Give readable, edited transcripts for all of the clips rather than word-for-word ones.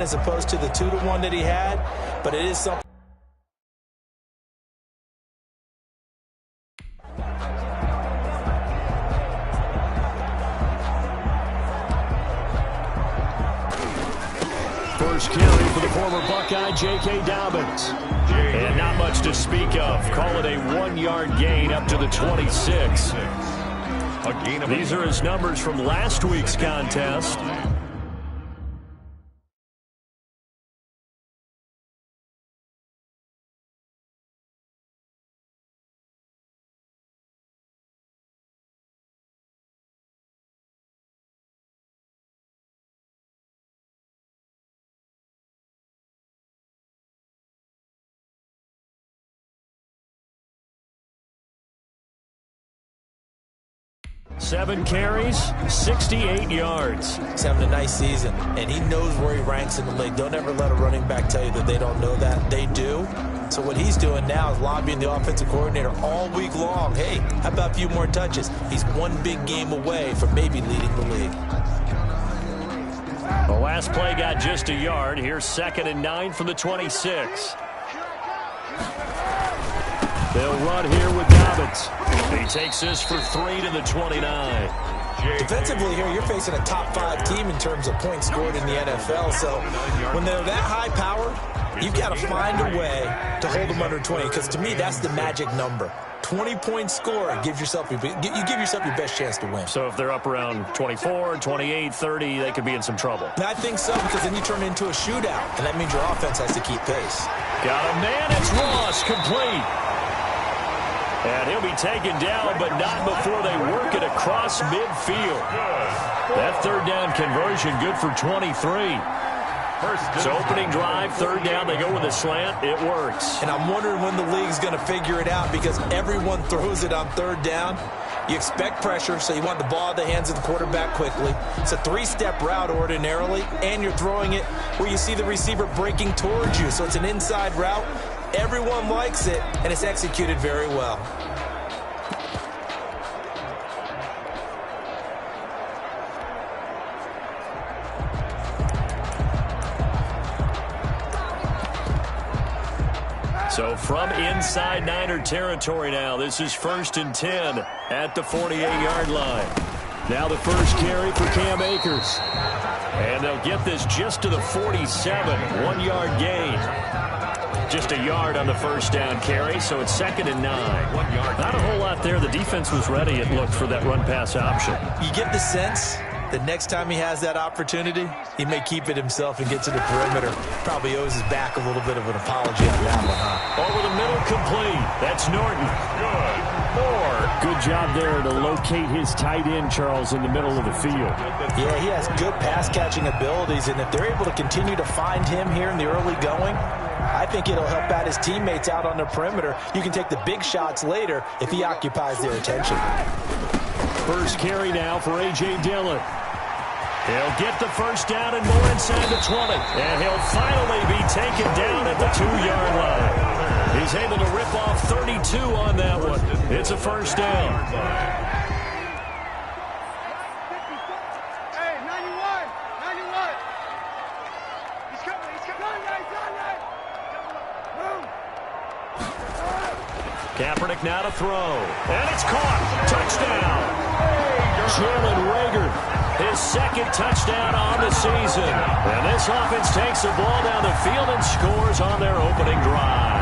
as opposed to the 2-to-1 that he had, but it is something. First carry for the former Buckeye, J.K. Dobbins. And not much to speak of. Call it a 1-yard gain up to the 26. These are his numbers from last week's contest. Seven carries, 68 yards. He's having a nice season, and he knows where he ranks in the league. Don't ever let a running back tell you that they don't know that. They do. So what he's doing now is lobbying the offensive coordinator all week long. Hey, how about a few more touches? He's one big game away from maybe leading the league. The last play got just a yard. Here's 2nd and 9 from the 26. They'll run here with Dobbins. He takes this for 3 to the 29. Defensively here, you're facing a top-5 team in terms of points scored in the NFL. So when they're that high-powered, you've got to find a way to hold them under 20. Because to me, that's the magic number. 20-point score, you give yourself your best chance to win. So if they're up around 24, 28, 30, they could be in some trouble. I think so, because then you turn it into a shootout, and that means your offense has to keep pace. Got a man, it's Ross, complete. And he'll be taken down, but not before they work it across midfield. That 3rd down conversion good for 23. So opening drive, 3rd down, they go with a slant. It works. And I'm wondering when the league's going to figure it out, because everyone throws it on 3rd down. You expect pressure, so you want the ball in the hands of the quarterback quickly. It's a 3-step route ordinarily, and you're throwing it where you see the receiver breaking towards you. So it's an inside route. Everyone likes it, and it's executed very well. So from inside Niner territory now, this is 1st and 10 at the 48-yard line. Now the first carry for Cam Akers. And they'll get this just to the 47, 1-yard gain. Just a yard on the 1st down carry, so it's 2nd and 9. Not a whole lot there. The defense was ready, it looked, for that run-pass option. You get the sense that next time he has that opportunity, he may keep it himself and get to the perimeter. Probably owes his back a little bit of an apology on that one, huh? Over the middle, complete. That's Norton. Good job there to locate his tight end, Charles, in the middle of the field. Yeah, he has good pass-catching abilities, and if they're able to continue to find him here in the early going, I think it'll help out his teammates out on the perimeter. You can take the big shots later if he occupies their attention. First carry now for A.J. Dillon. He'll get the 1st down and more inside the 20. And he'll finally be taken down at the 2-yard line. He's able to rip off 32 on that one. It's a 1st down. Kaepernick now to throw. And it's caught. Touchdown. Jalen Reagor, his 2nd touchdown on the season. And this offense takes the ball down the field and scores on their opening drive.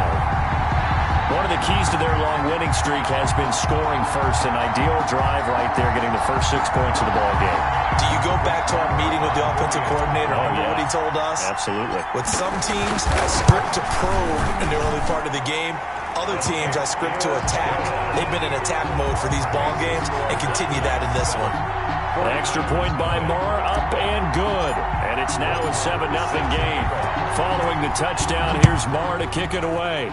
One of the keys to their long winning streak has been scoring first. An ideal drive right there, getting the first 6 points of the ball game. Do you go back to our meeting with the offensive coordinator? Remember what he told us? Absolutely. With some teams, I script to probe in the early part of the game. Other teams, I script to attack. They've been in attack mode for these ball games and continue that in this one. An extra point by Marr, up and good. And it's now a 7-0 game. Following the touchdown, here's Marr to kick it away.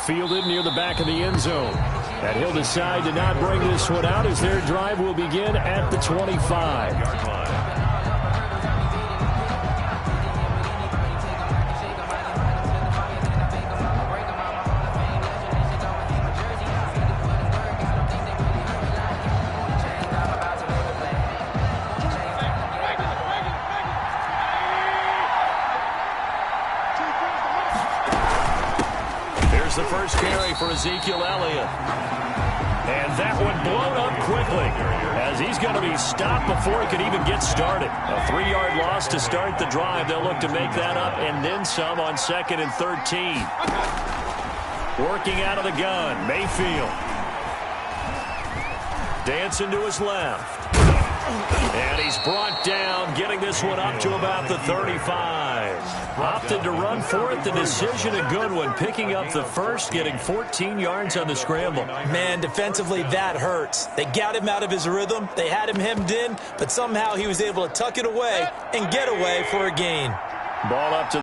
Fielded near the back of the end zone. And he'll decide to not bring this one out as their drive will begin at the 25. Here's the first carry for Ezekiel Elliott. And that one blown up quickly as he's going to be stopped before he could even get started. A 3-yard loss to start the drive. They'll look to make that up and then some on 2nd and 13. Working out of the gun, Mayfield. Dancing to his left. And he's brought down, getting this one up to about the 35. Opted to run for it. The decision a good one. Picking up the first, getting 14 yards on the scramble. Man, defensively, that hurts. They got him out of his rhythm. They had him hemmed in, but somehow he was able to tuck it away and get away for a gain. Ball up to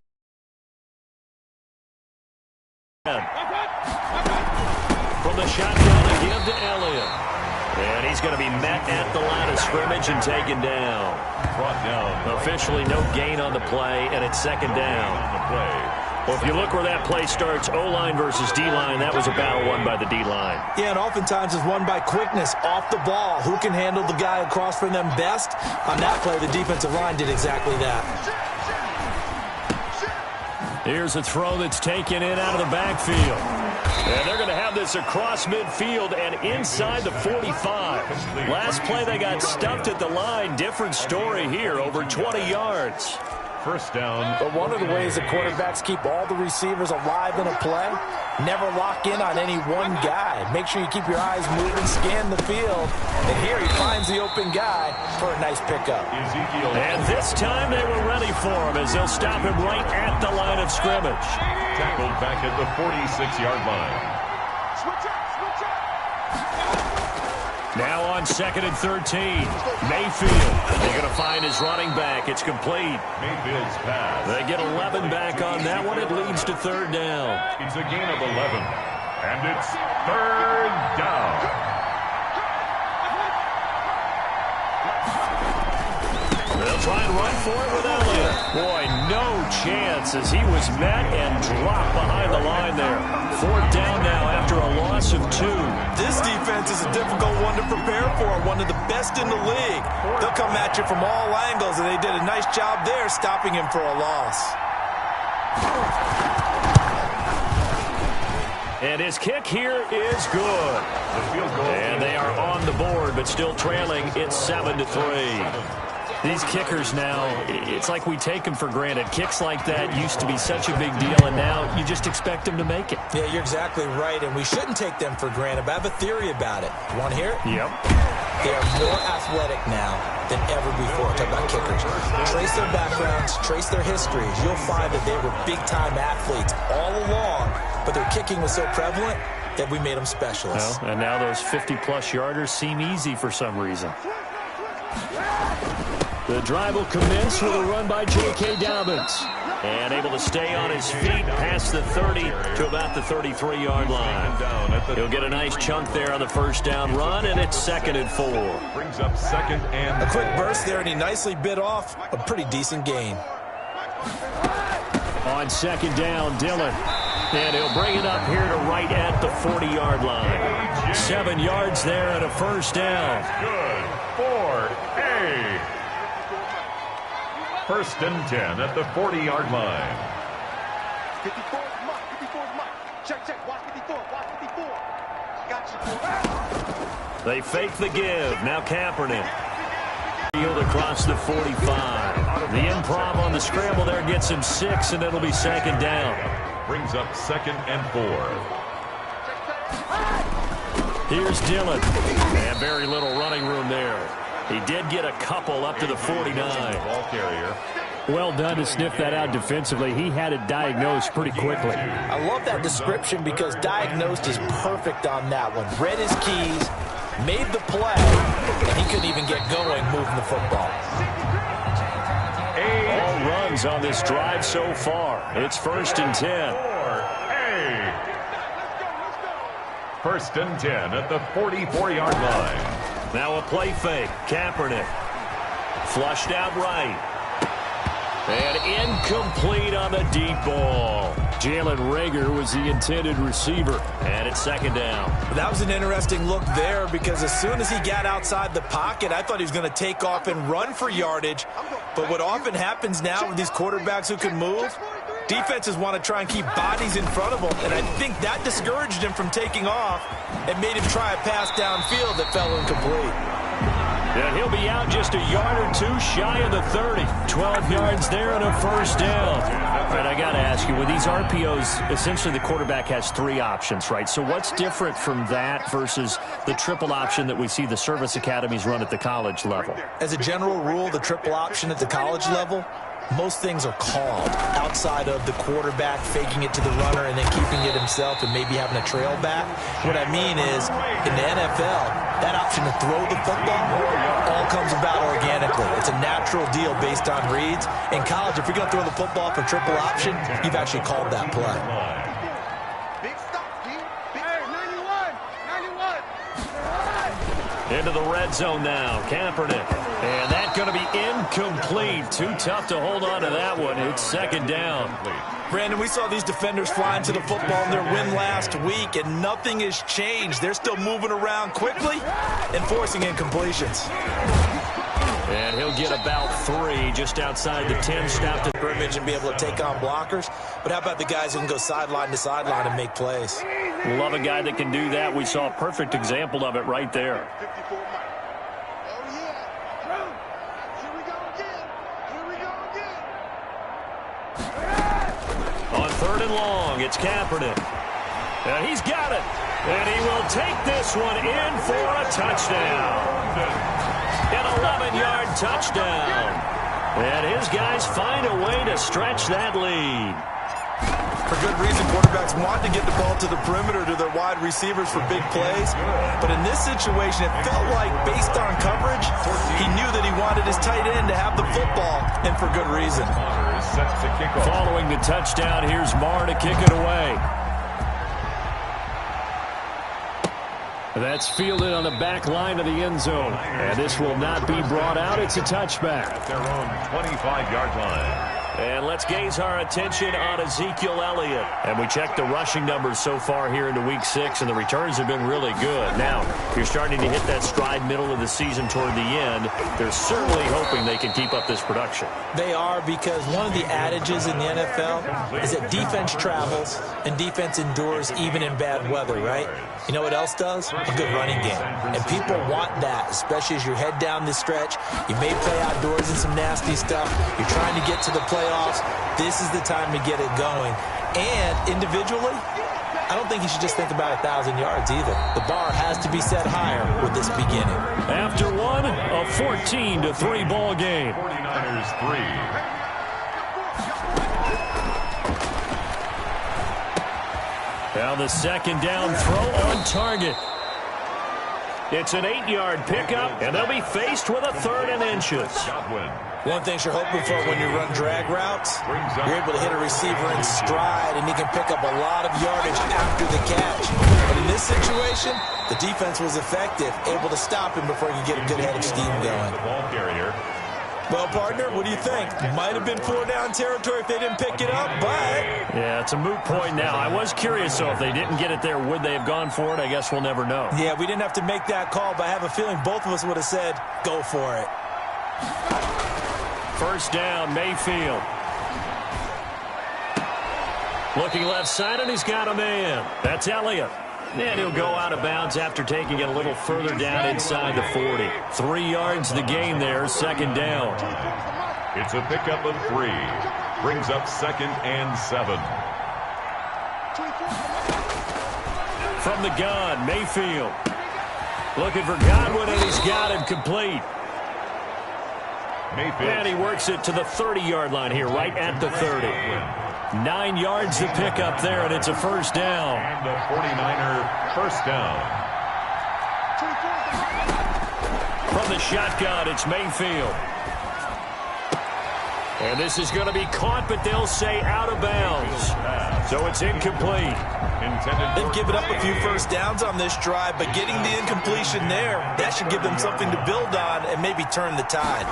from the shotgun to give to Elliott. And he's going to be met at the line of scrimmage and taken down. Brought down. Officially no gain on the play, and it's 2nd down. Well, if you look where that play starts, O-line versus D-line, that was a battle won by the D-line. Yeah, and oftentimes it's won by quickness off the ball. Who can handle the guy across from them best? On that play, the defensive line did exactly that. Here's a throw that's taken in out of the backfield. And they're going to have this across midfield and inside the 45. Last play they got stuffed at the line. Different story here, over 20 yards. First down. But one of the ways the quarterbacks keep all the receivers alive in a play, never lock in on any one guy. Make sure you keep your eyes moving, scan the field. And here he finds the open guy for a nice pickup. And this time they were ready for him as they'll stop him right at the line of scrimmage. Tackled back at the 46-yard line. Now on 2nd and 13. Mayfield. They're going to find his running back. It's complete. Mayfield's pass. They get 11 back on that one. It leads to 3rd down. It's a gain of 11. And it's 3rd down. They'll try and run for it with Elliott. Boy, no chance as he was met and dropped behind the line there. 4th down now after a loss of 2. This defense is a difficult one to prepare for, one of the best in the league. They'll come at you from all angles, and they did a nice job there stopping him for a loss. And his kick here is good. And they are on the board, but still trailing. It's 7-3. These kickers now, it's like we take them for granted. Kicks like that used to be such a big deal, and now you just expect them to make it. Yeah, you're exactly right, and we shouldn't take them for granted, but I have a theory about it. You want to hear it? Yep. They are more athletic now than ever before. Talk about kickers. Trace their backgrounds, trace their histories. You'll find that they were big-time athletes all along, but their kicking was so prevalent that we made them specialists. Well, and now those 50-plus yarders seem easy for some reason. The drive will commence with a run by J.K. Dobbins. And able to stay on his feet past the 30 to about the 33-yard line. He'll get a nice chunk there on the first down run, and it's 2nd and 4. Brings up 2nd and a quick burst there, and he nicely bit off a pretty decent gain. On 2nd down, Dillon. And he'll bring it up here to right at the 40-yard line. 7 yards there and a first down. Good for A. 1st and 10 at the 40-yard line. 54 mark, 54 mark. Check, watch 54, watch 54. Got you. They fake the give. Now Kaepernick. Field across the 45. The improv on the scramble there gets him 6, and it'll be 2nd down. Brings up 2nd and 4. Here's Dillon. And very little running room there. He did get a couple up to the 49. Ball carrier. Well done to sniff that out defensively. He had it diagnosed pretty quickly. I love that description because diagnosed is perfect on that one. Read his keys, made the play, and he couldn't even get going moving the football. All runs on this drive so far. It's 1st and 10. 1st and 10 at the 44-yard line. Now a play fake. Kaepernick. Flushed out right. And incomplete on the deep ball. Jalen Reagor was the intended receiver. And it's 2nd down. That was an interesting look there because as soon as he got outside the pocket, I thought he was going to take off and run for yardage. But what often happens now with these quarterbacks who can move, Defenses want to try and keep bodies in front of them, and I think that discouraged him from taking off and made him try a pass downfield that fell incomplete. And he'll be out just a yard or two shy of the 30. 12 yards there and a first down. And I got to ask you, with these RPOs, essentially the quarterback has 3 options, right? So what's different from that versus the triple option that we see the service academies run at the college level? As a general rule, the triple option at the college level, most things are called outside of the quarterback faking it to the runner and then keeping it himself and maybe having a trail back. What I mean is, in the NFL, that option to throw the football all comes about organically. It's a natural deal based on reads. In college, if you're going to throw the football for triple option, you've actually called that play. Big stop, Steve. Hey, 91. Into the red zone now. Kaepernick. And that's going to be incomplete. Too tough to hold on to that one. It's second down. Brandon, we saw these defenders flying to the football in their win last week, and nothing has changed. They're still moving around quickly and forcing incompletions. And he'll get about 3 just outside the 10. Stop to scrimmage and be able to take on blockers. But how about the guys who can go sideline to sideline and make plays? Love a guy that can do that. We saw a perfect example of it right there. 54 Mike. Oh, yeah. Here we go again. On 3rd and long, it's Kaepernick. And he's got it. And he will take this one in for a touchdown. An 11-yard touchdown. And his guys find a way to stretch that lead. For good reason, quarterbacks want to get the ball to the perimeter to their wide receivers for big plays. But in this situation, it felt like, based on coverage, he knew that he wanted his tight end to have the football, and for good reason. Following the touchdown, here's Marr to kick it away. That's fielded on the back line of the end zone. And this will not be brought out. It's a touchback. At their own 25-yard line. And let's gaze our attention on Ezekiel Elliott. And we checked the rushing numbers so far here into Week 6, and the returns have been really good. Now, you're starting to hit that stride middle of the season toward the end. They're certainly hoping they can keep up this production. They are, because one of the adages in the NFL is that defense travels and defense endures even in bad weather, right? You know what else does? A good running game. And people want that, especially as you head down this stretch. You may play outdoors in some nasty stuff. You're trying to get to the playoffs. This is the time to get it going. And individually, I don't think you should just think about 1,000 yards either. The bar has to be set higher with this beginning. After one, a 14-3 ball game. 49ers 3. Now the second down throw on target. It's an 8-yard pickup, and they'll be faced with a 3rd and inches. One thing you're hoping for when you run drag routes, you're able to hit a receiver in stride, and he can pick up a lot of yardage after the catch. But in this situation, the defense was effective, able to stop him before he could get a good head of steam going. Ball carrier. Well, partner, what do you think? Might have been 4-down territory if they didn't pick it up, but... Yeah, it's a moot point now. I was curious, so if they didn't get it there, would they have gone for it? I guess we'll never know. Yeah, we didn't have to make that call, but I have a feeling both of us would have said, go for it. First down, Mayfield. Looking left side, and he's got a man. That's Elliott. And he'll go out of bounds after taking it a little further down inside the 40. 3 yards the gain there, second down. It's a pickup of 3. Brings up 2nd and 7. From the gun, Mayfield. Looking for Godwin, and he's got him complete. Mayfield. And he works it to the 30-yard line here, right at the 30. 9 yards to pick up there, and it's a first down. And the 49er first down. From the shotgun, it's Mayfield. And this is going to be caught, but they'll say out of bounds. So it's incomplete. They've given up a few first downs on this drive, but getting the incompletion there, that should give them something to build on and maybe turn the tide.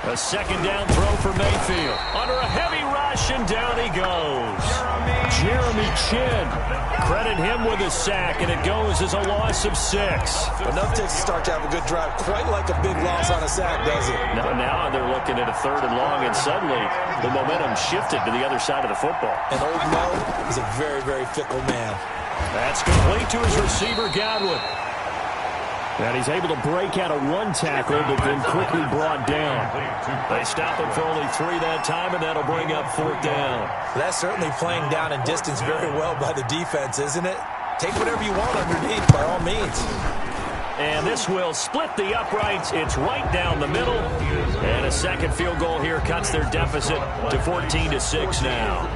A second down throw for Mayfield. Under a heavy rush, and down he goes. Jeremy Chin. Credit him with a sack, and it goes as a loss of 6. Enough takes to start to have a good drive. Quite like a big loss on a sack, does it? Now they're looking at a 3rd and long, and suddenly the momentum shifted to the other side of the football. And old Mo is a very, very fickle man. That's complete to his receiver, Godwin. And he's able to break out of 1 tackle, but then quickly brought down. They stop him for only 3 that time, and that'll bring up 4th down. That's certainly playing down in distance very well by the defense, isn't it? Take whatever you want underneath, by all means. And this will split the uprights. It's right down the middle. And a second field goal here cuts their deficit to 14-6 now.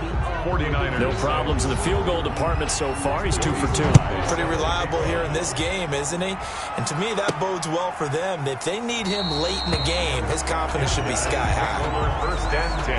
49ers. No problems in the field goal department so far. He's 2 for 2. Pretty reliable here in this game, isn't he? And to me, that bodes well for them. If they need him late in the game, his confidence should be sky high. 1st and 10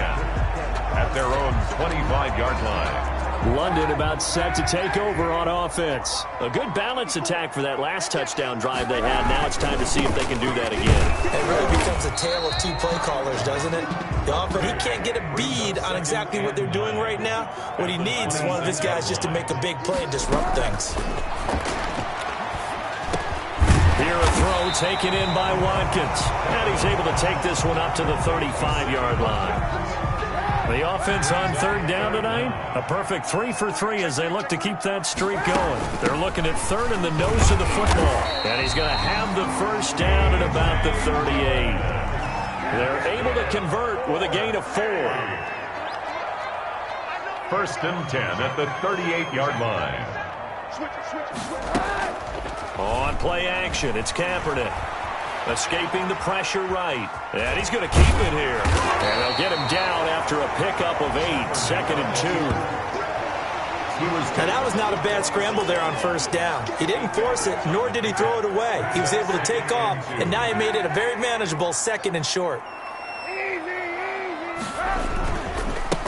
at their own 25-yard line. London about set to take over on offense. A good balance attack for that last touchdown drive they had. Now it's time to see if they can do that again. It really becomes a tale of 2 play callers, doesn't it? The offense, he can't get a bead on exactly what they're doing right now. What he needs is one of his guys just to make a big play and disrupt things. Here a throw taken in by Watkins. And he's able to take this one up to the 35-yard line. The offense on 3rd down tonight, a perfect 3 for 3 as they look to keep that streak going. They're looking at 3rd in the nose of the football. And he's going to have the 1st down at about the 38. They're able to convert with a gain of 4. 1st and 10 at the 38-yard line. On play action, it's Kaepernick. Escaping the pressure right. And he's going to keep it here. And they'll get him down after a pickup of 8. 2nd and 2. And that was not a bad scramble there on 1st down. He didn't force it, nor did he throw it away. He was able to take off, and now he made it a very manageable 2nd and short.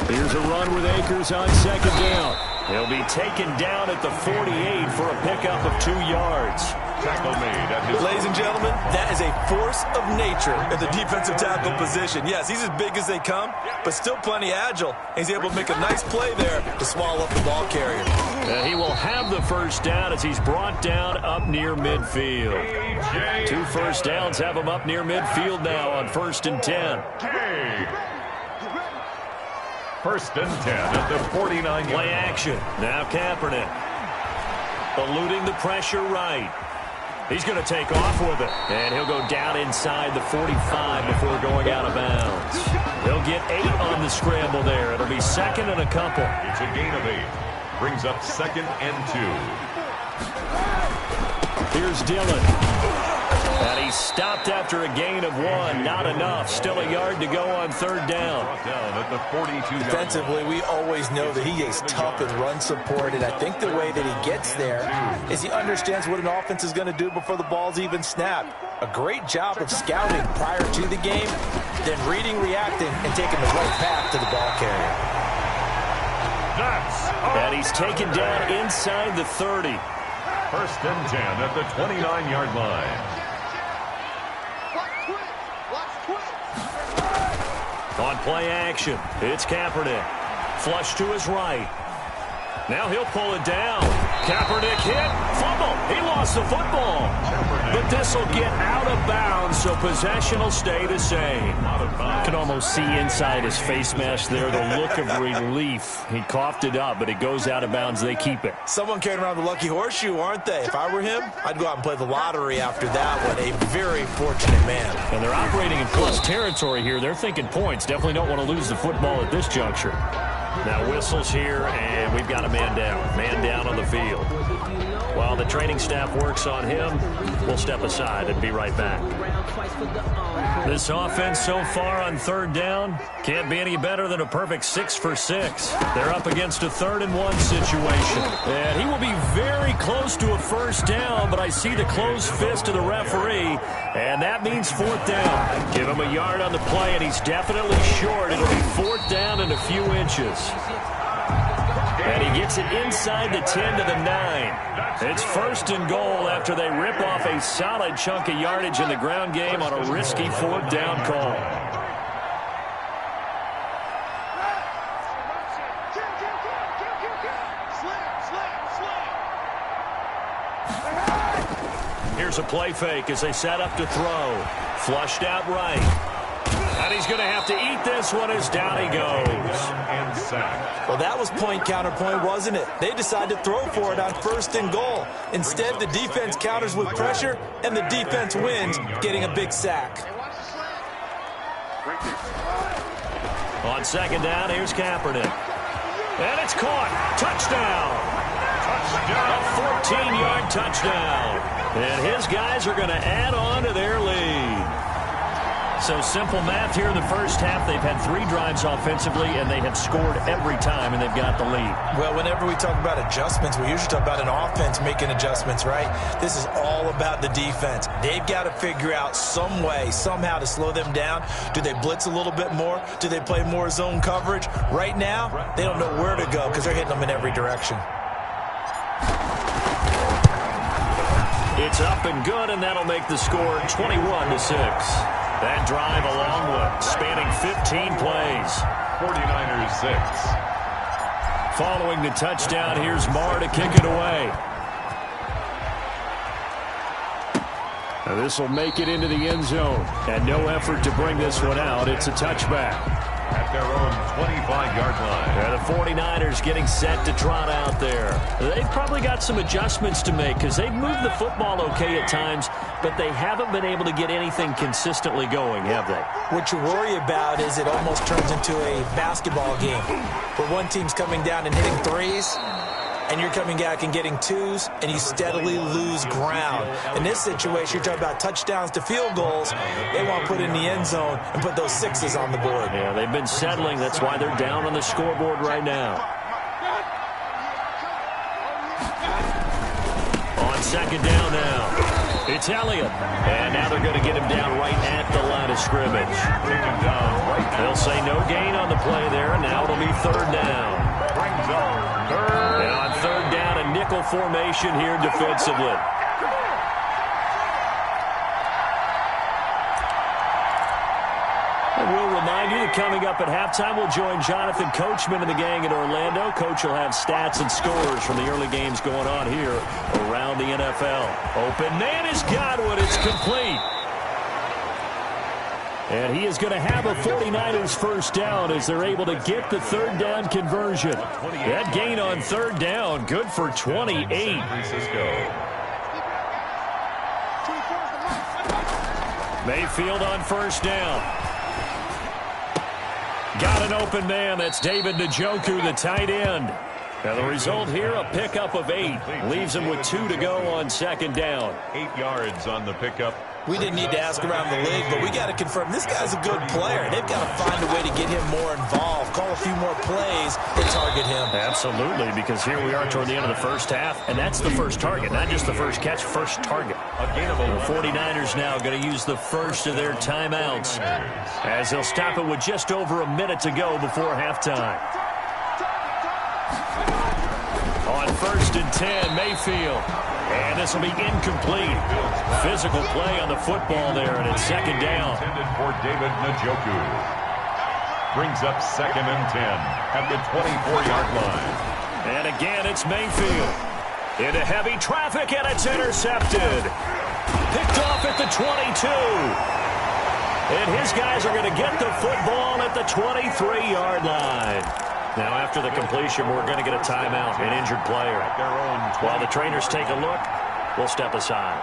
Here's a run with Akers on 2nd down. He'll be taken down at the 48 for a pickup of 2 yards. Tackle made at his... Ladies and gentlemen, that is a force of nature at the defensive tackle position. Yes, he's as big as they come, but still plenty agile. He's able to make a nice play there to swallow up the ball carrier. And he will have the 1st down as he's brought down up near midfield. 2 first downs have him up near midfield now on 1st and 10. 1st and 10 at the 49. Play action. Now Kaepernick. Eluding the pressure right. He's going to take off with it. And he'll go down inside the 45 before going out of bounds. They'll get 8 on the scramble there. It'll be 2nd and a couple. It's a gain of 8. Brings up 2nd and 2. Here's Dillon. And he stopped after a gain of 1. Not enough. Still a yard to go on 3rd down. Down at the 42. Defensively, we always know that he is tough and run support, and I think the way that he gets there is he understands what an offense is going to do before the ball's even snapped. A great job of scouting prior to the game, then reading, reacting, and taking the right path to the ball carrier. And he's taken down inside the 30. 1st and 10 at the 29-yard line. On play action, it's Kaepernick. Flush to his right. Now he'll pull it down. Kaepernick hit. Fumble. He lost the football. But this will get out of bounds, so possession will stay the same. You can almost see inside his face mask there the look of relief. He coughed it up, but it goes out of bounds. They keep it. Someone carrying around the lucky horseshoe, aren't they? If I were him, I'd go out and play the lottery after that one. A very fortunate man. And they're operating in plus territory here. They're thinking points. Definitely don't want to lose the football at this juncture. Now whistles here, and we've got a man down. Man down on the field. While the training staff works on him, we'll step aside and be right back. This offense so far on 3rd down can't be any better than a perfect 6 for 6. They're up against a 3rd and 1 situation. And he will be very close to a 1st down, but I see the closed fist of the referee, and that means 4th down. Give him a yard on the play, and he's definitely short. It'll be 4th down and a few inches. And he gets it inside the 10 to the 9. It's 1st and goal after they rip off a solid chunk of yardage in the ground game on a risky 4th down call. Here's a play fake as they set up to throw. Flushed out right. And he's going to have to eat this one as down he goes. And sacked. Well, that was point counterpoint, wasn't it? They decided to throw for it on 1st and goal. Instead, the defense counters with pressure, and the defense wins, getting a big sack. On 2nd down, here's Kaepernick. And it's caught. Touchdown. A 14-yard touchdown. And his guys are going to add on to their lead. So simple math here in the first half. They've had 3 drives offensively, and they have scored every time, and they've got the lead. Well, whenever we talk about adjustments, we usually talk about an offense making adjustments, right? This is all about the defense. They've got to figure out some way, somehow to slow them down. Do they blitz a little bit more? Do they play more zone coverage? Right now, they don't know where to go because they're hitting them in every direction. It's up and good, and that'll make the score 21-6. That drive a long one, spanning 15 plays. 49ers 6. Following the touchdown, here's Marr to kick it away. Now this will make it into the end zone. And no effort to bring this one out. It's a touchback. At their own 25-yard line. And the 49ers getting set to trot out there. They've probably got some adjustments to make because they've moved the football okay at times, but they haven't been able to get anything consistently going, have they? What you worry about is it almost turns into a basketball game where one team's coming down and hitting threes, and you're coming back and getting twos, and you steadily lose ground. In this situation, you're talking about touchdowns to field goals. They want to put in the end zone and put those sixes on the board. Yeah, they've been settling. That's why they're down on the scoreboard right now. On 2nd down now, it's Elliott. And now they're going to get him down right at the line of scrimmage. They'll say no gain on the play there, and now it'll be 3rd down. And on 3rd down, a nickel formation here defensively. And we'll remind you that coming up at halftime, we'll join Jonathan Coachman and the gang in Orlando. Coach will have stats and scores from the early games going on here around the NFL. Open man is Godwin. It's complete. And he is going to have a 49ers first down as they're able to get the 3rd down conversion. That gain on 3rd down, good for 28. Mayfield on 1st down. Got an open man. That's David Njoku, the tight end. Now the result here, a pickup of 8. Leaves him with 2 to go on 2nd down. 8 yards on the pickup. We didn't need to ask around the league, but we got to confirm this guy's a good player. They've got to find a way to get him more involved, call a few more plays that target him. Absolutely, because here we are toward the end of the first half, and that's the first target, not just the first catch, first target. The 49ers now going to use the first of their timeouts as they'll stop it with just over a minute to go before halftime. On 1st and 10, Mayfield. And this will be incomplete. Physical play on the football there, and it's 2nd down. Intended for David Njoku. Brings up 2nd and 10 at the 24-yard line. And again, it's Mayfield. Into heavy traffic, and it's intercepted. Picked off at the 22. And his guys are going to get the football at the 23-yard line. Now, after the completion, we're going to get a timeout, an injured player. While the trainers take a look, we'll step aside.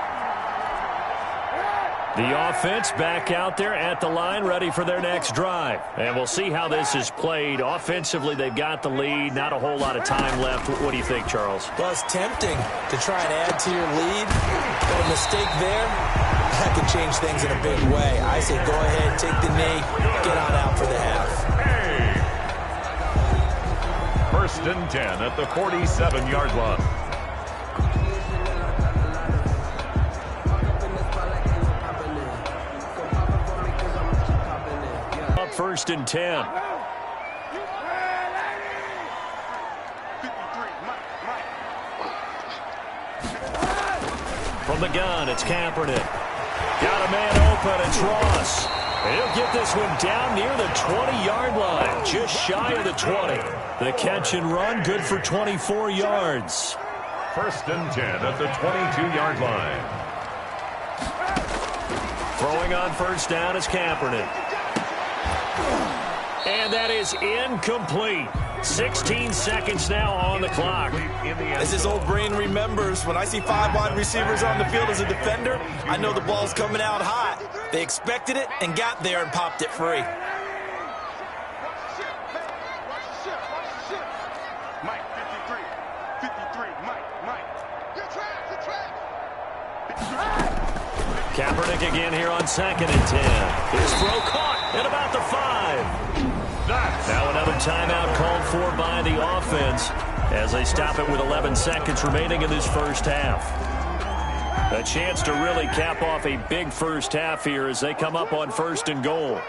The offense back out there at the line, ready for their next drive. And we'll see how this is played. Offensively, they've got the lead. Not a whole lot of time left. What do you think, Charles? Well, it's tempting to try and add to your lead, but a mistake there, that could change things in a big way. I say go ahead, take the knee, get on out for the half. 1st and 10 at the 47-yard line. Up 1st and 10. From the gun, it's Kaepernick. Got a man open, it's Ross. And he'll get this one down near the 20-yard line, just shy of the 20. The catch and run, good for 24 yards. 1st and 10 at the 22-yard line. Throwing on first down is Kaepernick. And that is incomplete. 16 seconds now on the clock. As his old brain remembers, when I see 5 wide receivers on the field as a defender, I know the ball's coming out hot. They expected it and got there and popped it free. Mike, 53. 53, Mike. You're trash, you're trash. Kaepernick again here on 2nd and 10. His throw caught at about the 5. Now another timeout called for by the offense as they stop it with 11 seconds remaining in this first half. A chance to really cap off a big first half here as they come up on 1st and goal.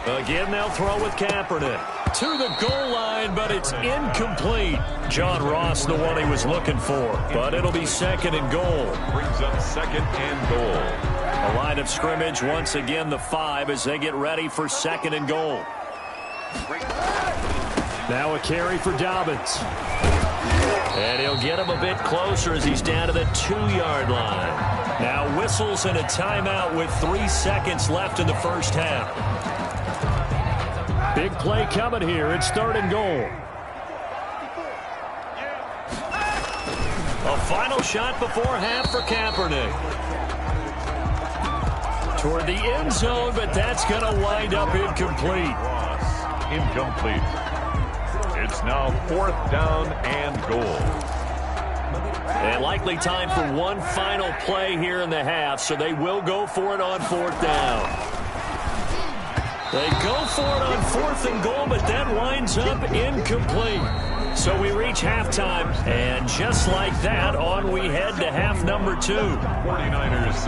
Again, they'll throw with Kaepernick. To the goal line, but it's incomplete. John Ross, the one he was looking for, but it'll be 2nd and goal. Brings up 2nd and goal. A line of scrimmage, once again the 5 as they get ready for 2nd and goal. Now a carry for Dobbins. And he'll get him a bit closer as he's down to the 2-yard line. Now whistles and a timeout with 3 seconds left in the first half. Big play coming here. It's 3rd and goal. A final shot before half for Kaepernick. Toward the end zone, but that's going to wind up incomplete. Incomplete. It's now 4th down and goal. And likely time for one final play here in the half, so they will go for it on 4th down. They go for it on 4th and goal, but that winds up incomplete. So we reach halftime, and just like that, on we head to half number 2. 49ers 6.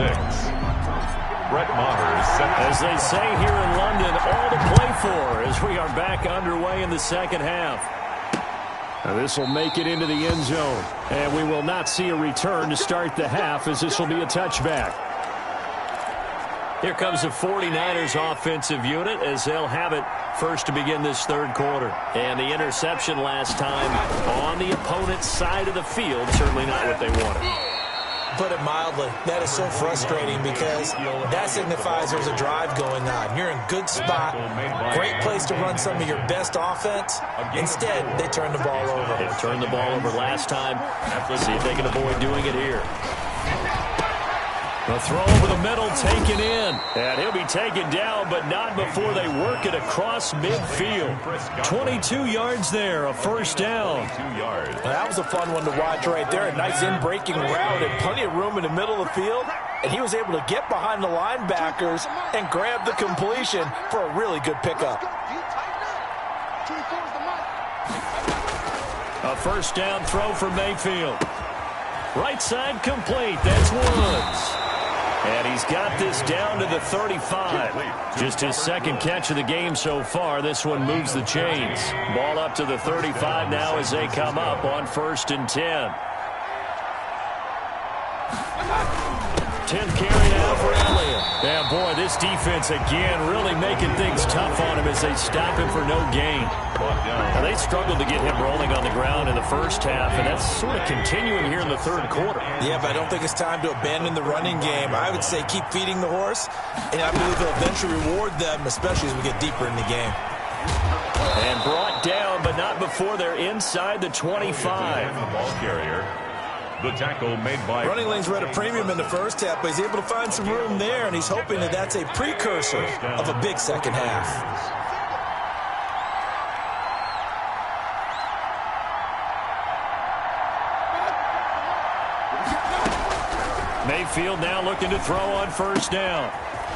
Brett Maher is set. As they say here in London, all to play for as we are back underway in the second half. Now this will make it into the end zone, and we will not see a return to start the half as this will be a touchback. Here comes the 49ers offensive unit as they'll have it first to begin this 3rd quarter. And the interception last time on the opponent's side of the field, certainly not what they wanted. Put it mildly, that is so frustrating because that signifies there's a drive going on. You're in good spot, great place to run some of your best offense. Instead, they turn the ball over. They turned the ball over last time. Let's see if they can avoid doing it here. The throw over the middle taken in. And he'll be taken down, but not before they work it across midfield. 22 yards there, a 1st down. 2 yards. Well, that was a fun one to watch right there. A nice in-breaking route and plenty of room in the middle of the field. And he was able to get behind the linebackers and grab the completion for a really good pickup. A 1st down throw for Mayfield. Right side complete. That's Woods. And he's got this down to the 35. Just his 2nd catch of the game so far. This one moves the chains. Ball up to the 35 now as they come up on 1st and 10. 10th carry now for Elliott. Yeah, boy, this defense again really making things tough on him as they stop him for no gain. Now, they struggled to get him rolling on the ground in the first half, and that's sort of continuing here in the 3rd quarter. Yeah, but I don't think it's time to abandon the running game. I would say keep feeding the horse, and I believe they'll eventually reward them, especially as we get deeper in the game. And brought down, but not before they're inside the 25. The ball carrier. The tackle made by... Running lanes were at a premium in the first half, but he's able to find some room there, and he's hoping that that's a precursor of a big second half. Mayfield now looking to throw on 1st down.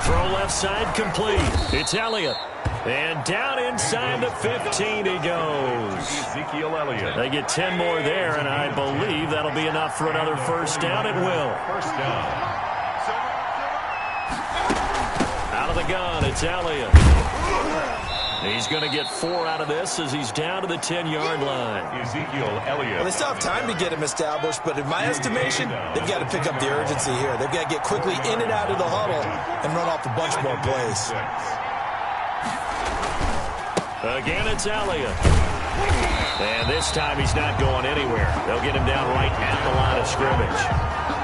Throw left side complete. It's Elliott. And down inside the 15 he goes. Ezekiel Elliott. They get 10 more there, and I believe that'll be enough for another 1st down. It will. 1st down. Out of the gun, it's Elliott. He's going to get 4 out of this as he's down to the 10-yard line. Ezekiel Elliott. Well, they still have time to get him established, but in my estimation, they've got to pick up the urgency here. They've got to get quickly in and out of the huddle and run off a bunch more plays. Again, it's Elliott. And this time he's not going anywhere. They'll get him down right at the line of scrimmage.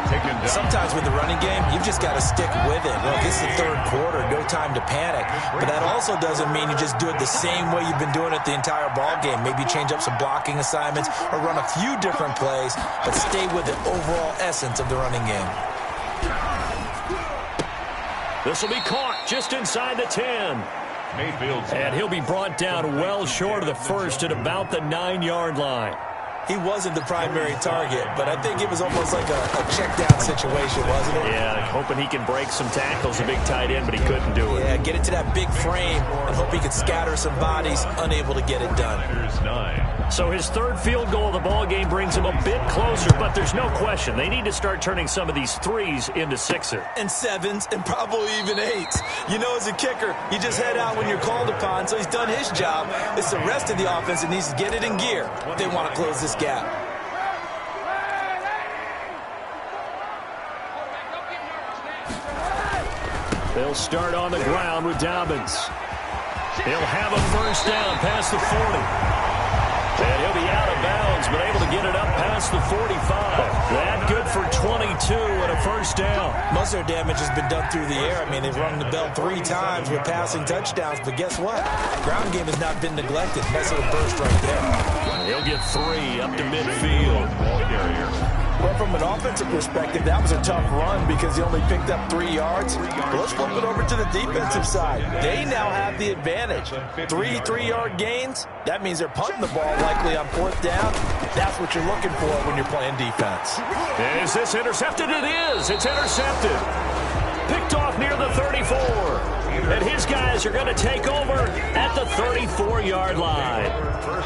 taken down. Sometimes with the running game, you've just got to stick with it. Look, this is the third quarter, no time to panic. But that also doesn't mean you just do it the same way you've been doing it the entire ball game. Maybe change up some blocking assignments or run a few different plays, but stay with the overall essence of the running game. This will be caught just inside the 10. Mayfield's And he'll be brought down well short of the first at about the 9-yard line. He wasn't the primary target, but I think it was almost like a check-down situation, wasn't it? Yeah, hoping he can break some tackles, a big tight end, but he couldn't do it. Yeah, get it to that big frame and hope he could scatter some bodies, unable to get it done. Here's 9. So his third field goal of the ball game brings him a bit closer, but there's no question they need to start turning some of these threes into sixes. And sevens, and probably even eights. You know, as a kicker, you just head out when you're called upon, so he's done his job. It's the rest of the offense that needs to get it in gear if they want to close this gap. They'll start on the ground with Dobbins. He'll have a first down past the 40. And he'll be out of bounds, but able to get it up past the 45. That good for 22 and a first down. Most of their damage has been done through the air. I mean, they've rung the bell 3 times with passing touchdowns, but guess what? Ground game has not been neglected. Nice little burst right there. He'll get 3 up to midfield. Ball carrier. Well, from an offensive perspective, that was a tough run because he only picked up 3 yards. But let's flip it over to the defensive side. They now have the advantage. 3 3-yard gains. That means they're punting the ball likely on 4th down. That's what you're looking for when you're playing defense. Is this intercepted? It is. It's intercepted. Picked off near the 34. And his guys are going to take over at the 34-yard line.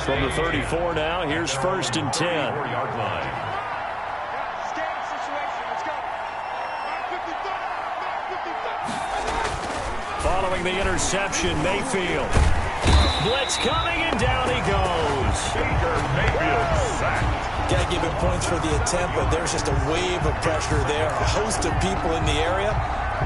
From the 34 now, here's 1st and 10. 4-yard line. Following the interception, Mayfield. Blitz coming, and down he goes. Baker Mayfield sacked. Got to give him points for the attempt, but there's just a wave of pressure there. A host of people in the area.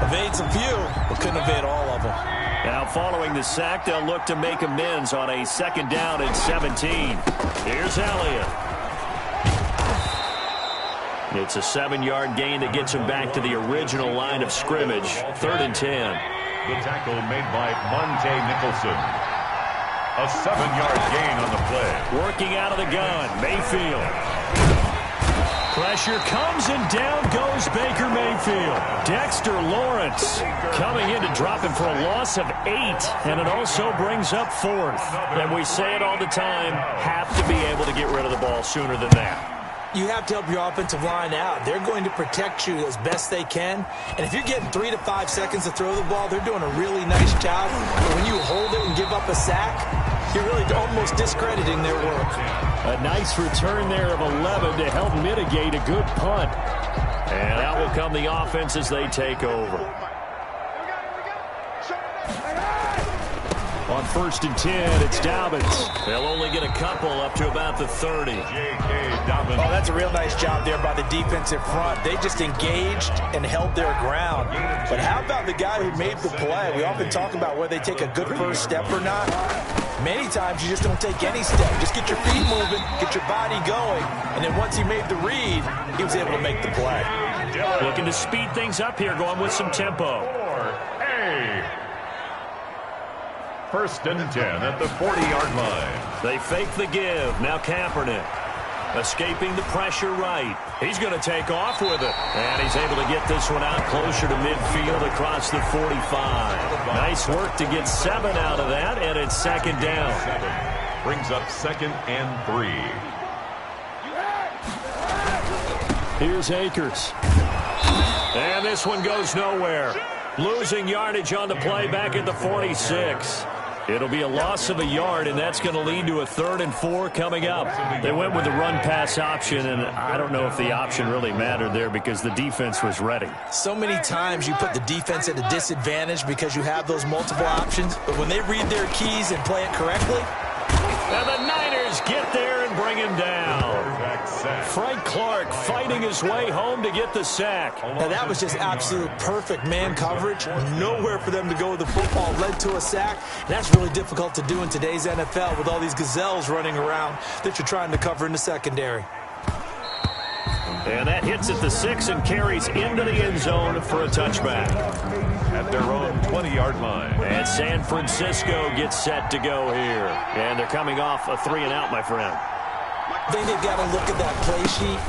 Evades a few, but couldn't evade all of them. Now following the sack, they'll look to make amends on a 2nd down and 17. Here's Elliott. It's a 7-yard gain that gets him back to the original line of scrimmage. 3rd and 10. The tackle made by Monte Nicholson. A 7-yard gain on the play. Working out of the gun, Mayfield. Pressure comes, and down goes Baker Mayfield. Dexter Lawrence coming in to drop him for a loss of 8, and it also brings up 4th. And we say it all the time, have to be able to get rid of the ball sooner than that. You have to help your offensive line out. They're going to protect you as best they can. And if you're getting 3 to 5 seconds to throw the ball, they're doing a really nice job. But when you hold it and give up a sack, you're really almost discrediting their work. A nice return there of 11 to help mitigate a good punt. And out will come the offense as they take over. On 1st and 10, it's Dobbins. They'll only get a couple up to about the 30. J.K. Dobbins. Oh, that's a real nice job there by the defensive front. They just engaged and held their ground. But how about the guy who made the play? We often talk about whether they take a good first step or not. Many times you just don't take any step. Just get your feet moving, get your body going, and then once he made the read, he was able to make the play. Looking to speed things up here, going with some tempo. 4A. 1st and 10 at the 40-yard line. They fake the give. Now Kaepernick. Escaping the pressure right. He's going to take off with it. And he's able to get this one out closer to midfield across the 45. Nice work to get 7 out of that, and it's 2nd down. 7 brings up 2nd and 3. Here's Akers. And this one goes nowhere. Losing yardage on the play back at the 46. It'll be a loss of a yard, and that's going to lead to a 3rd and 4 coming up. They went with the run-pass option, and I don't know if the option really mattered there because the defense was ready. So many times you put the defense at a disadvantage because you have those multiple options, but when they read their keys and play it correctly. And the Niners get there and bring him down. Frank Clark fighting his way home to get the sack. Now that was just absolute perfect man coverage. Nowhere for them to go with the football. Led to a sack. And that's really difficult to do in today's NFL with all these gazelles running around that you're trying to cover in the secondary. And that hits at the 6 and carries into the end zone for a touchback. At their own 20-yard line. And San Francisco gets set to go here. And they're coming off a 3-and-out, my friend. I think they've got to look at that play sheet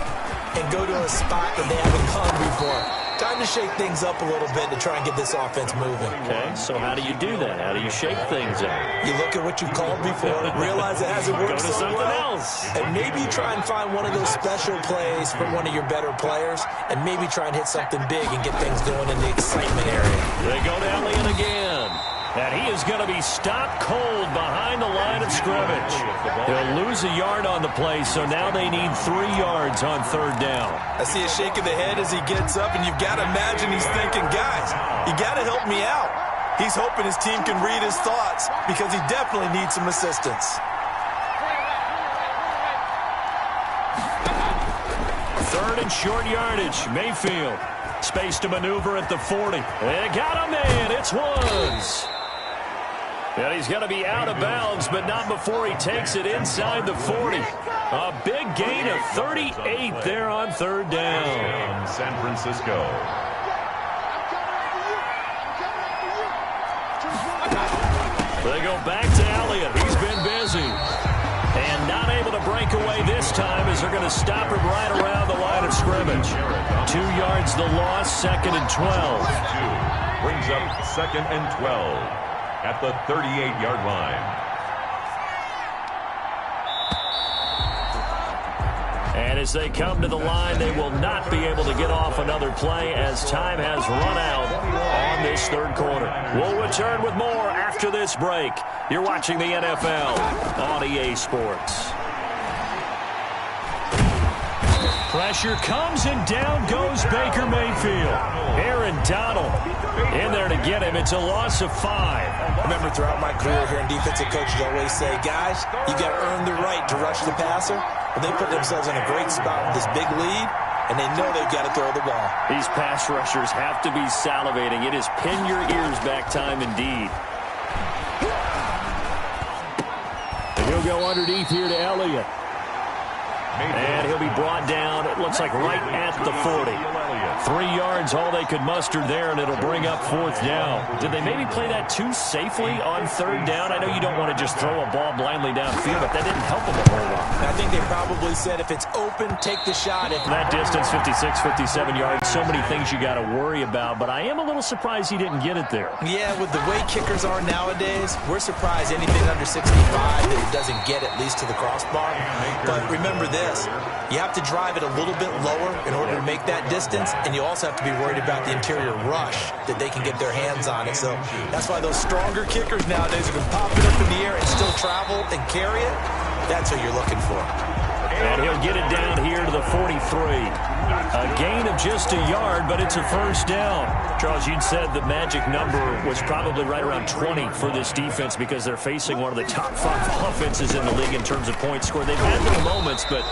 and go to a spot that they haven't gone before. Time to shake things up a little bit to try and get this offense moving. Okay, so how do you do that? How do you shake things up? You look at what you've called before, realize it hasn't worked Go to so something well, else. and maybe try and find one of those special plays from one of your better players, and maybe try and hit something big and get things going in the excitement area. They go to Elliott again. And he is going to be stopped cold behind the line of scrimmage. He'll lose a yard on the play, so now they need 3 yards on 3rd down. I see a shake of the head as he gets up, and you've got to imagine he's thinking, guys, you got to help me out. He's hoping his team can read his thoughts because he definitely needs some assistance. 3rd and short yardage. Mayfield. Space to maneuver at the 40. They got him in. It's Woods. And he's going to be out of bounds, but not before he takes it inside the 40. A big gain of 38 there on 3rd down. San Francisco. They go back to Elliott. He's been busy. And not able to break away this time as they're going to stop him right around the line of scrimmage. 2 yards the loss, 2nd and 12. Brings up 2nd and 12 at the 38-yard line. And as they come to the line, they will not be able to get off another play as time has run out on this 3rd quarter. We'll return with more after this break. You're watching the NFL on EA Sports. Pressure comes and down goes Baker Mayfield. Aaron Donald in there to get him. It's a loss of 5. I remember throughout my career here in defensive coaches always say, guys, you got to earn the right to rush the passer. But they put themselves in a great spot with this big lead, and they know they've got to throw the ball. These pass rushers have to be salivating. It is pin your ears back time indeed. And he'll go underneath here to Elliott. And he'll be brought down, it looks like right at the 40. 3 yards, all they could muster there, and it'll bring up 4th down. Did they maybe play that too safely on 3rd down? I know you don't want to just throw a ball blindly downfield, but that didn't help them a whole lot. I think they probably said if it's open, take the shot. That distance, 56, 57 yards, so many things you got to worry about, but I am a little surprised he didn't get it there. Yeah, with the way kickers are nowadays, we're surprised anything under 65 that it doesn't get at least to the crossbar. But remember this. You have to drive it a little bit lower in order to make that distance, and you also have to be worried about the interior rush that they can get their hands on it. So that's why those stronger kickers nowadays who can pop it up in the air and still travel and carry it, that's what you're looking for. And he'll get it down here to the 43. A gain of just a yard, but it's a 1st down. Charles, you'd said the magic number was probably right around 20 for this defense because they're facing one of the top 5 offenses in the league in terms of points scored. They've had little moments, but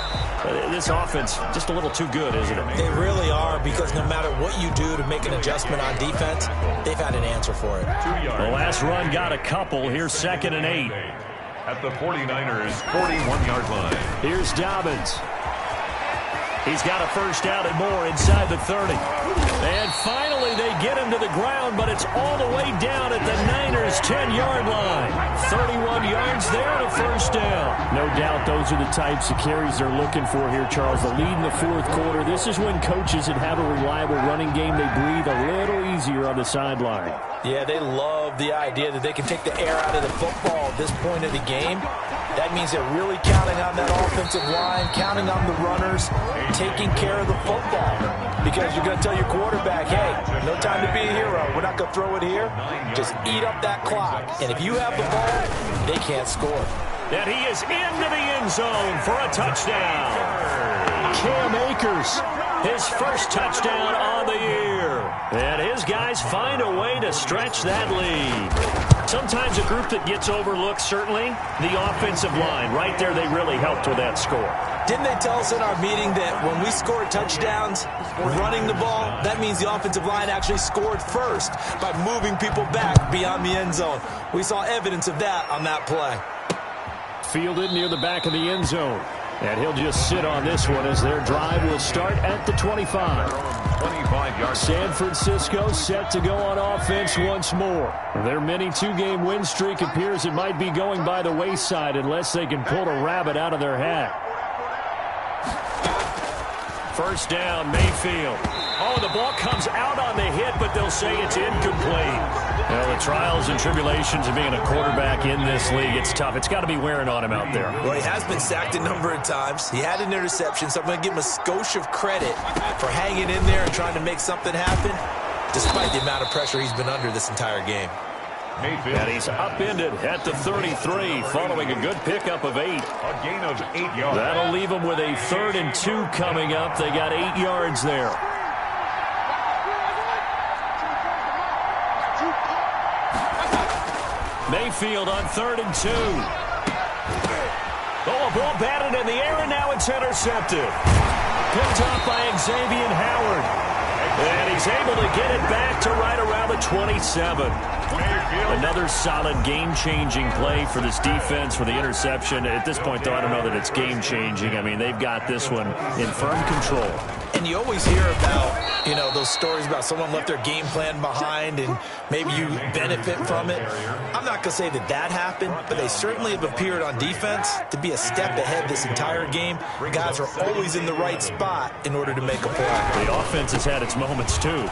this offense just a little too good, isn't it? They really are, because no matter what you do to make an adjustment on defense, they've had an answer for it. The last run got a couple. Here's 2nd and 8. At the 49ers' 41-yard line. Here's Dobbins. He's got a 1st down and more inside the 30. And finally they get him to the ground, but it's all the way down at the Niners' 10-yard line. 31 yards there and a 1st down. No doubt those are the types of carries they're looking for here, Charles. The lead in the 4th quarter. This is when coaches that have a reliable running game, they breathe a little easier on the sideline. Yeah, they love the idea that they can take the air out of the football at this point of the game. That means they're really counting on that offensive line, counting on the runners, taking care of the football. Because you're going to tell your quarterback, hey, no time to be a hero. We're not going to throw it here. Just eat up that clock. And if you have the ball, they can't score. And he is into the end zone for a touchdown. Cam Akers, his 1st touchdown on the year. And his guys find a way to stretch that lead. Sometimes a group that gets overlooked, certainly, the offensive line. Right there, they really helped with that score. Didn't they tell us in our meeting that when we score touchdowns running the ball, that means the offensive line actually scored first by moving people back beyond the end zone? We saw evidence of that on that play. Fielded near the back of the end zone. And he'll just sit on this one as their drive will start at the 25. 25 yards. San Francisco set to go on offense once more. Their mini two-game win streak appears it might be going by the wayside unless they can pull a rabbit out of their hat. First down, Mayfield. Oh, the ball comes out on the hit, but they'll say it's incomplete. Well, the trials and tribulations of being a quarterback in this league, it's tough. It's got to be wearing on him out there. Well, he has been sacked a number of times. He had an interception, so I'm going to give him a skosh of credit for hanging in there and trying to make something happen, despite the amount of pressure he's been under this entire game. Mayfield. And he's upended at the 33 following a good pickup of 8. A gain of 8 yards. That'll leave them with a 3rd and 2 coming up. They got 8 yards there. Mayfield on 3rd and 2. Oh, a ball batted in the air, and now it's intercepted. Picked up by Xavier Howard. And he's able to get it back to right around the 27. Another solid game-changing play for this defense for the interception. At this point, though, I don't know that it's game-changing. I mean, they've got this one in firm control. And you always hear about, you know, those stories about someone left their game plan behind and maybe you benefit from it. I'm not going to say that that happened, but they certainly have appeared on defense to be a step ahead this entire game. Guys are always in the right spot in order to make a play. The offense has had its moments, too.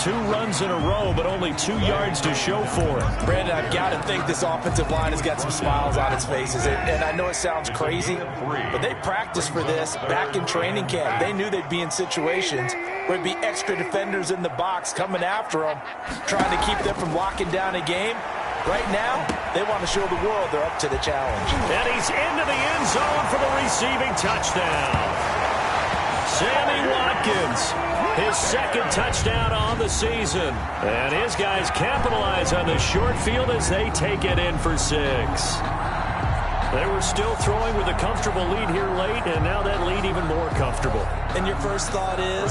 2 runs in a row, but only 2 yards to show for it. Brandon, I've got to think this offensive line has got some smiles on its faces. And I know it sounds crazy, but they practiced for this back in training camp. They knew they'd be in situations where there'd be extra defenders in the box coming after them, trying to keep them from locking down a game. Right now, they want to show the world they're up to the challenge. And he's into the end zone for the receiving touchdown. Sammy Watkins, his 2nd touchdown on the season. And his guys capitalize on the short field as they take it in for 6. They were still throwing with a comfortable lead here late, and now that lead even more comfortable. And your first thought is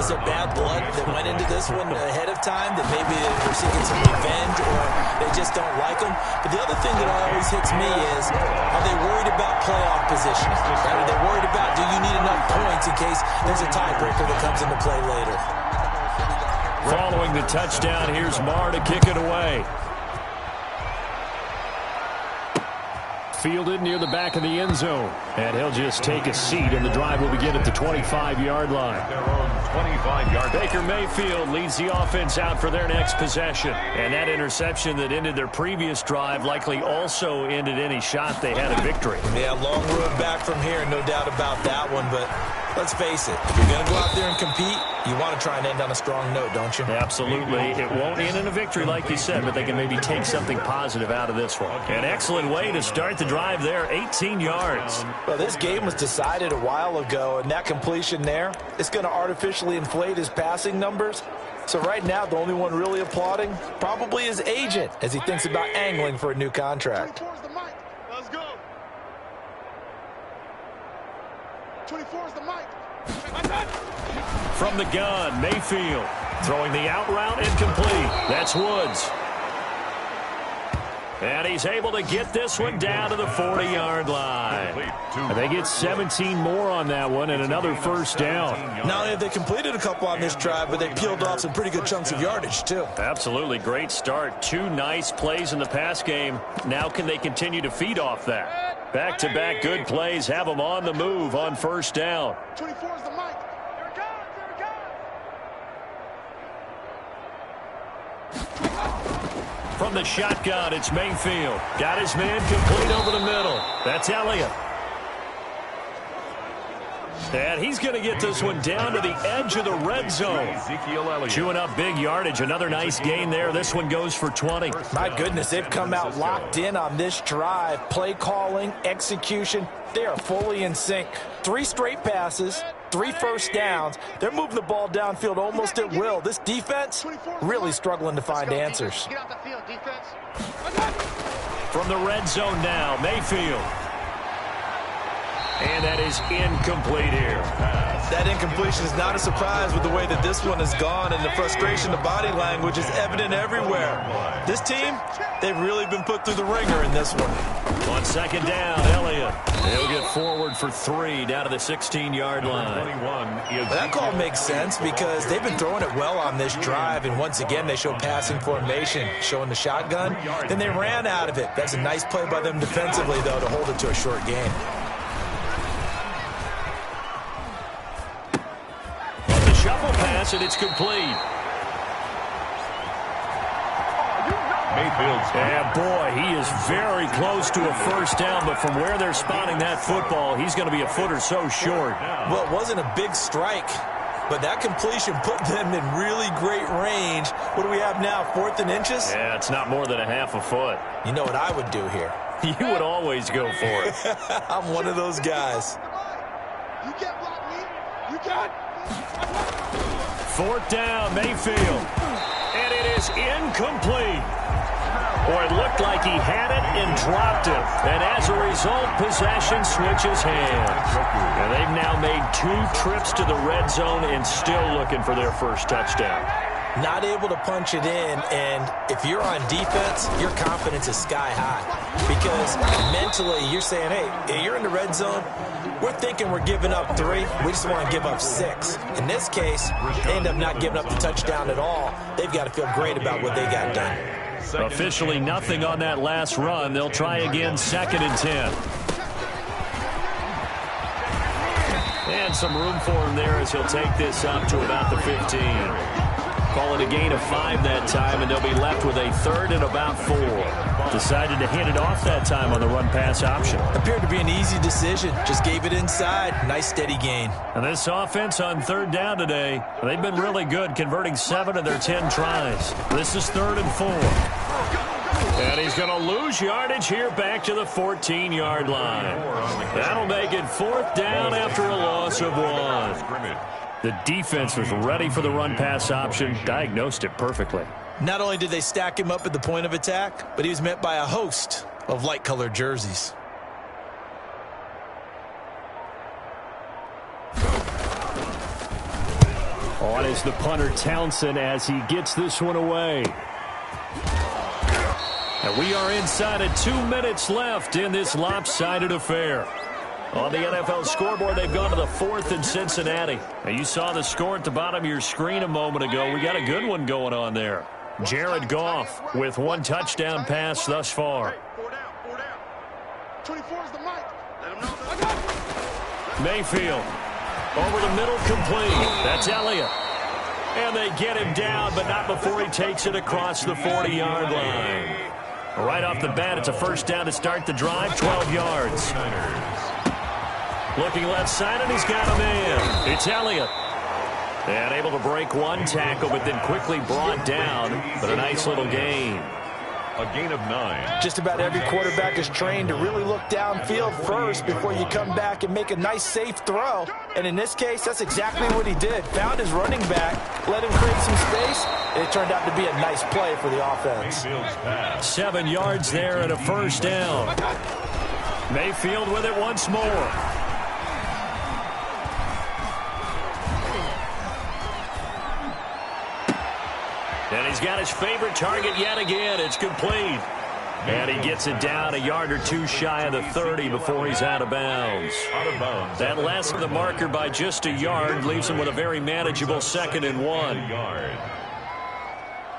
there bad blood that went into this one ahead of time, that maybe they're seeking some revenge or they just don't like them? But the other thing that always hits me is, are they worried about playoff positioning? Right? Are they worried about, do you need enough points in case there's a tiebreaker that comes into play later? Following the touchdown, here's Marr to kick it away. Fielded near the back of the end zone. And he'll just take a seat, and the drive will begin at the 25-yard line. Their own 25-yard. Baker Mayfield leads the offense out for their next possession. And that interception that ended their previous drive likely also ended any shot they had at victory. Yeah, long road back from here, no doubt about that one. But let's face it, if you're going to go out there and compete, you want to try and end on a strong note, don't you? Absolutely. It won't end in a victory, like you said, but they can maybe take something positive out of this one. An excellent way to start the drive there, 18 yards. Well, this game was decided a while ago, and that completion there, it's going to artificially inflate his passing numbers. So right now, the only one really applauding probably his agent as he thinks about angling for a new contract. 24 is the mic. Let's go. 24 is the mic. From the gun, Mayfield throwing the out route incomplete. That's Woods. And he's able to get this one down to the 40-yard line. And they get 17 more on that one and another first down. Not only have they completed a couple on this drive, but they peeled off some pretty good chunks of yardage, too. Absolutely. Great start. 2 nice plays in the pass game. Now can they continue to feed off that? Back-to-back good plays have them on the move on first down. 24 is the mic. Here it comes. Here it comes. From the shotgun, it's Mayfield. Got his man complete over the middle. That's Elliott. And he's going to get this one down to the edge of the red zone. Chewing up big yardage. Another nice gain there. This one goes for 20. My goodness, they've come out locked in on this drive. Play calling, execution, they are fully in sync. 3 straight passes, 3 first downs. They're moving the ball downfield almost at will. This defense really struggling to find answers. Get off the field, defense. From the red zone now, Mayfield. And that is incomplete here. That incompletion is not a surprise with the way that this one has gone, and the frustration, the body language is evident everywhere. This team, they've really been put through the ringer in this one. On second down, Elliott. He'll get forward for 3 down to the 16-yard line. That call makes sense because they've been throwing it well on this drive, and once again they show passing formation, showing the shotgun. Then they ran out of it. That's a nice play by them defensively, though, to hold it to a short gain. Shuffle pass, and it's complete. And boy, he is very close to a first down, but from where they're spotting that football, he's going to be a foot or so short. Well, it wasn't a big strike, but that completion put them in really great range. What do we have now, 4th and inches? Yeah, it's not more than a half a foot. You know what I would do here? You would always go for it. I'm one of those guys. You can't block me. You can't. 4th down, Mayfield. And it is incomplete. Boy, it looked like he had it and dropped it. And as a result, possession switches hands. And they've now made 2 trips to the red zone and still looking for their first touchdown. Not able to punch it in, and if you're on defense, your confidence is sky high. Because mentally, you're saying, hey, you're in the red zone. We're thinking we're giving up 3. We just want to give up 6. In this case, they end up not giving up the touchdown at all. They've got to feel great about what they got done. Officially nothing on that last run. They'll try again 2nd and 10. And some room for him there as he'll take this up to about the 15. Call it a gain of 5 that time, and they'll be left with a 3rd and about 4. Decided to hand it off that time on the run-pass option. Appeared to be an easy decision. Just gave it inside. Nice, steady gain. And this offense on 3rd down today, they've been really good, converting 7 of their 10 tries. This is 3rd and 4. And he's going to lose yardage here back to the 14-yard line. That'll make it 4th down after a loss of 1. The defense was ready for the run-pass option, diagnosed it perfectly. Not only did they stack him up at the point of attack, but he was met by a host of light-colored jerseys. On is the punter Townsend as he gets this one away. And we are inside of 2 minutes left in this lopsided affair. On the NFL scoreboard, they've gone to the 4th in Cincinnati. Now, you saw the score at the bottom of your screen a moment ago. We got a good one going on there. Jared Goff with 1 touchdown pass thus far. 4 down. 24 is the mic. Let him know. Mayfield over the middle, complete. That's Elliott. And they get him down, but not before he takes it across the 40-yard line. Right off the bat, it's a first down to start the drive, 12 yards. Looking left side, and he's got a man. It's Elliott. And able to break 1 tackle, but then quickly brought down. But a nice little gain. A gain of 9. Just about every quarterback is trained to really look downfield first before you come back and make a nice, safe throw. And in this case, that's exactly what he did. Found his running back, let him create some space, and it turned out to be a nice play for the offense. 7 yards there and a first down. Mayfield with it once more. And he's got his favorite target yet again. It's complete. And he gets it down a yard or 2 shy of the 30 before he's out of bounds. That less the marker by just a yard leaves him with a very manageable 2nd and 1.